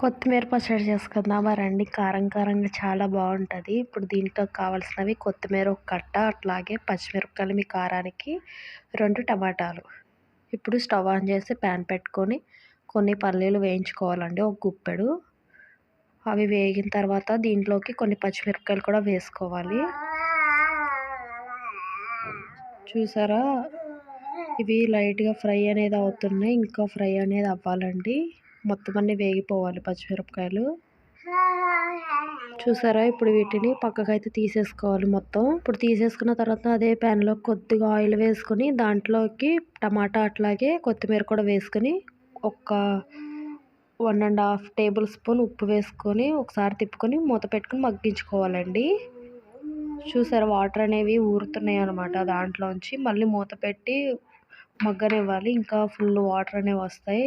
కొత్తిమీర పచ్చడి చేసుకుందామా రండి. కారం కారంగా చాలా బాగుంటుంది. ఇప్పుడు దీంట్లో కావాల్సినవి కొత్తిమీర ఒక కట్ట, అట్లాగే పచ్చిమిరపకాయలు మీ కారానికి, 2 టమాటాలు. ఇప్పుడు స్టవ్ ఆన్ చేసి ప్యాన్ పెట్టుకొని కొన్ని పల్లీలు వేయించుకోవాలండి, ఒక గుప్పెడు. అవి వేగిన తర్వాత దీంట్లోకి కొన్ని పచ్చిమిరపకాయలు కూడా వేసుకోవాలి. చూసారా, ఇవి లైట్గా ఫ్రై అనేది అవుతున్నాయి, ఇంకా ఫ్రై అనేది అవ్వాలండి. మొత్తం అన్నీ వేగిపోవాలి పచ్చిమిరపకాయలు. చూసారా, ఇప్పుడు వీటిని పక్కకైతే తీసేసుకోవాలి మొత్తం. ఇప్పుడు తీసేసుకున్న తర్వాత అదే ప్యాన్లో కొద్దిగా ఆయిల్ వేసుకొని దాంట్లోకి టమాటా అట్లాగే కొత్తిమీర కూడా వేసుకొని ఒక 1½ టేబుల్ స్పూన్ ఉప్పు వేసుకొని ఒకసారి తిప్పుకొని మూత పెట్టుకొని మగ్గించుకోవాలండి. చూసారా, వాటర్ అనేవి ఊరుతున్నాయి అన్నమాట దాంట్లోంచి. మళ్ళీ మూత పెట్టి మగ్గనివ్వాలి, ఇంకా ఫుల్ వాటర్ అనేవి వస్తాయి.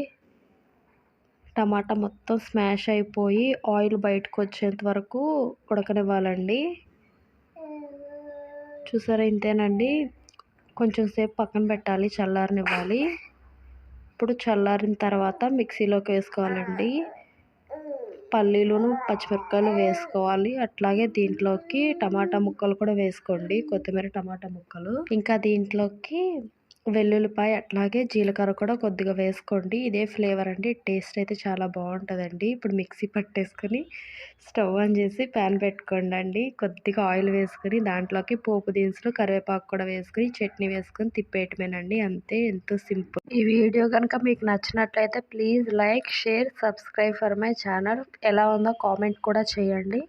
టమాటా మొత్తం స్మాష్ అయిపోయి ఆయిల్ బయటకు వచ్చేంత వరకు ఉడకనివ్వాలండి. చూసారా, ఇంతేనండి. కొంచెం సేపు పక్కన పెట్టాలి, చల్లారనివ్వాలి. ఇప్పుడు చల్లారిన తర్వాత మిక్సీలోకి వేసుకోవాలండి. పల్లీలును పచ్చిమిరపకాయలు వేసుకోవాలి, అట్లాగే దీంట్లోకి టమాటా ముక్కలు కూడా వేసుకోండి, కొత్తిమీర టమాటా ముక్కలు. ఇంకా దీంట్లోకి వెల్లుల్లిపాయ అట్లాగే జీలకర్ర కూడా కొద్దిగా వేసుకోండి. ఇదే ఫ్లేవర్ అండి, టేస్ట్ అయితే చాలా బాగుంటుందండి. ఇప్పుడు మిక్సీ పట్టేసుకొని స్టవ్ ఆన్ చేసి ప్యాన్ పెట్టుకోండి. కొద్దిగా ఆయిల్ వేసుకొని దాంట్లోకి పోపు దినుసులు, కరివేపాకు కూడా వేసుకొని చట్నీ వేసుకొని తిప్పేయటమేనండి, అంతే. ఎంతో సింపుల్. ఈ వీడియో కనుక మీకు నచ్చినట్లయితే please like, share, subscribe for my channel. ఎలా ఉందో కామెంట్ కూడా చేయండి.